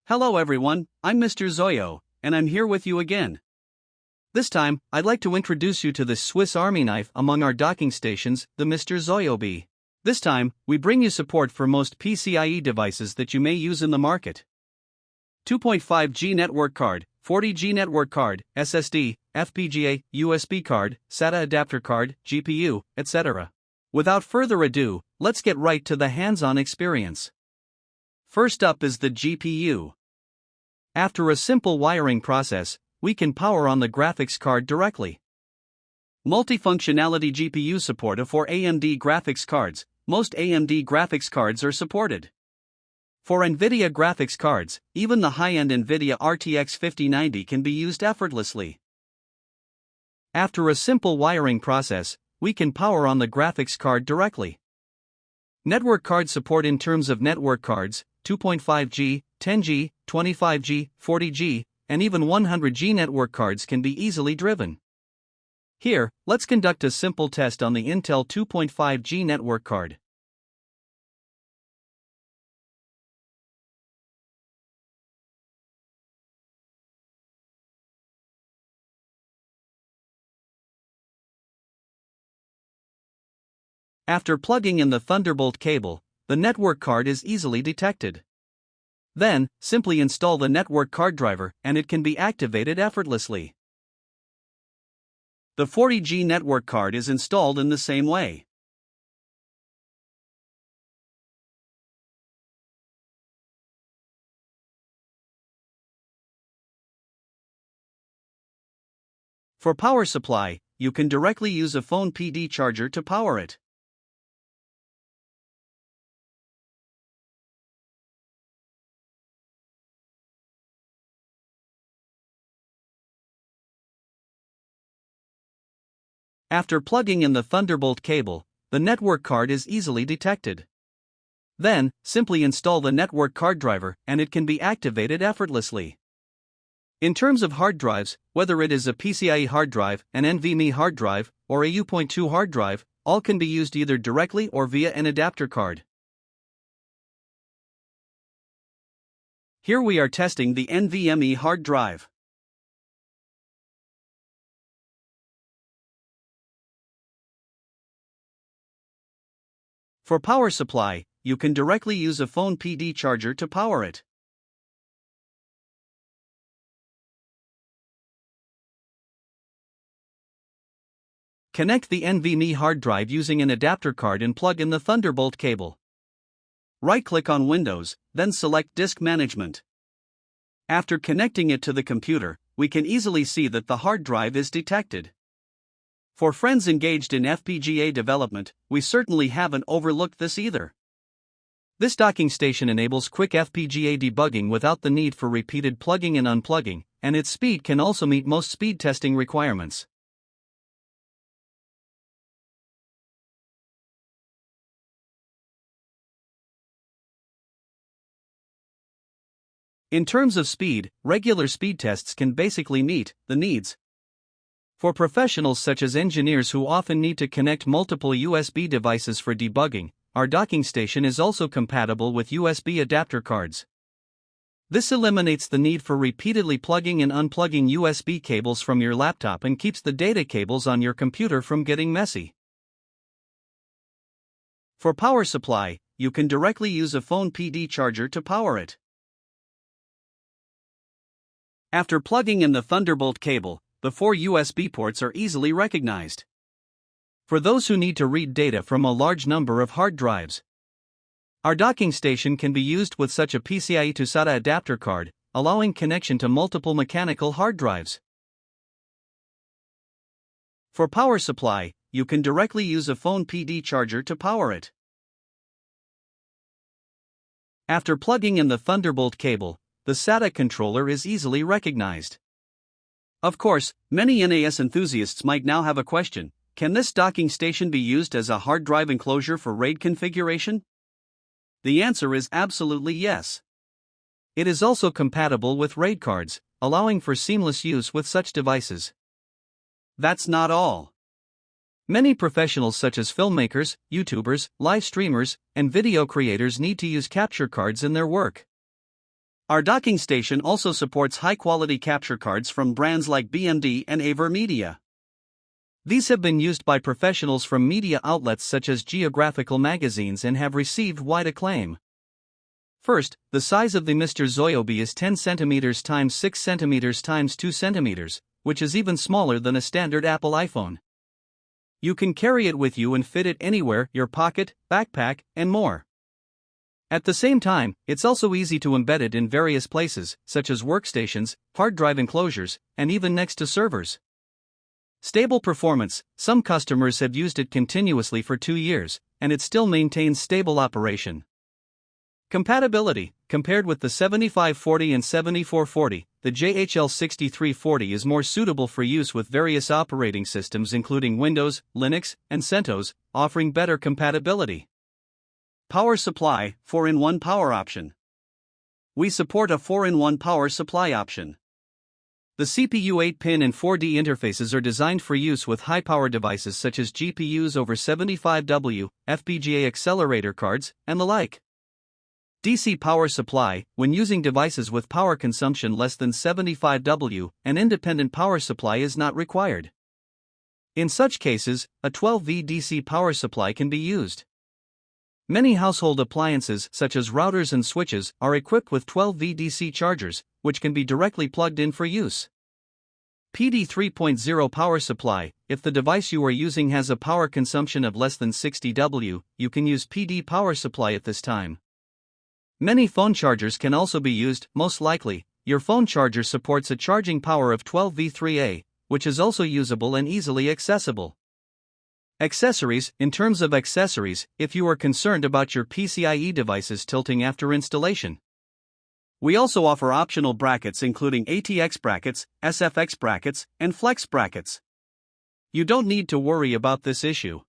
Hello everyone, I'm Mr. Xiaoyao, and I'm here with you again. This time, I'd like to introduce you to the Swiss Army knife among our docking stations, the Mr. Xiaoyao B. This time, we bring you support for most PCIe devices that you may use in the market. 2.5G network card, 40G network card, SSD, FPGA, USB card, SATA adapter card, GPU, etc. Without further ado, let's get right to the hands-on experience. First up is the GPU. After a simple wiring process, we can power on the graphics card directly. Multifunctionality GPU support for AMD graphics cards. Most AMD graphics cards are supported. For NVIDIA graphics cards, even the high-end NVIDIA RTX 5090 can be used effortlessly. After a simple wiring process, we can power on the graphics card directly. Network card support in terms of network cards, 2.5G, 10G, 25G, 40G, and even 100G network cards can be easily driven. Here, let's conduct a simple test on the Intel 2.5G network card. After plugging in the Thunderbolt cable, the network card is easily detected. Then, simply install the network card driver and it can be activated effortlessly. The 40G network card is installed in the same way. For power supply, you can directly use a phone PD charger to power it. After plugging in the Thunderbolt cable, the network card is easily detected. Then, simply install the network card driver and it can be activated effortlessly. In terms of hard drives, whether it is a PCIe hard drive, an NVMe hard drive, or a U.2 hard drive, all can be used either directly or via an adapter card. Here we are testing the NVMe hard drive. For power supply, you can directly use a phone PD charger to power it. Connect the NVMe hard drive using an adapter card and plug in the Thunderbolt cable. Right-click on Windows, then select Disk Management. After connecting it to the computer, we can easily see that the hard drive is detected. For friends engaged in FPGA development, we certainly haven't overlooked this either. This docking station enables quick FPGA debugging without the need for repeated plugging and unplugging, and its speed can also meet most speed testing requirements. In terms of speed, regular speed tests can basically meet the needs. For professionals such as engineers who often need to connect multiple USB devices for debugging, our docking station is also compatible with USB adapter cards. This eliminates the need for repeatedly plugging and unplugging USB cables from your laptop and keeps the data cables on your computer from getting messy. For power supply, you can directly use a phone PD charger to power it. After plugging in the Thunderbolt cable, the 4 USB ports are easily recognized. For those who need to read data from a large number of hard drives, our docking station can be used with such a PCIe to SATA adapter card, allowing connection to multiple mechanical hard drives. For power supply, you can directly use a phone PD charger to power it. After plugging in the Thunderbolt cable, the SATA controller is easily recognized. Of course, many NAS enthusiasts might now have a question: can this docking station be used as a hard drive enclosure for RAID configuration? The answer is absolutely yes. It is also compatible with RAID cards, allowing for seamless use with such devices. That's not all. Many professionals such as filmmakers, YouTubers, live streamers, and video creators need to use capture cards in their work. Our docking station also supports high-quality capture cards from brands like BMD and Aver Media. These have been used by professionals from media outlets such as geographical magazines and have received wide acclaim. First, the size of the Mr. Xiaoyao B is 10 cm x 6 cm x 2 cm, which is even smaller than a standard Apple iPhone. You can carry it with you and fit it anywhere, your pocket, backpack, and more. At the same time, it's also easy to embed it in various places, such as workstations, hard drive enclosures, and even next to servers. Stable performance: some customers have used it continuously for 2 years, and it still maintains stable operation. Compatibility: compared with the 7540 and 7440, the JHL 6340 is more suitable for use with various operating systems including Windows, Linux, and CentOS, offering better compatibility. Power supply: 4-in-1 power option. We support a 4-in-1 power supply option. The CPU 8-pin and 4D interfaces are designed for use with high-power devices such as GPUs over 75W, FPGA accelerator cards, and the like. DC power supply: when using devices with power consumption less than 75W, an independent power supply is not required. In such cases, a 12V DC power supply can be used. Many household appliances such as routers and switches are equipped with 12V DC chargers, which can be directly plugged in for use. PD 3.0 power supply: if the device you are using has a power consumption of less than 60W, you can use PD power supply at this time. Many phone chargers can also be used. Most likely, your phone charger supports a charging power of 12V3A, which is also usable and easily accessible. Accessories: in terms of accessories, if you are concerned about your PCIe devices tilting after installation, we also offer optional brackets including ATX brackets, SFX brackets, and flex brackets. You don't need to worry about this issue.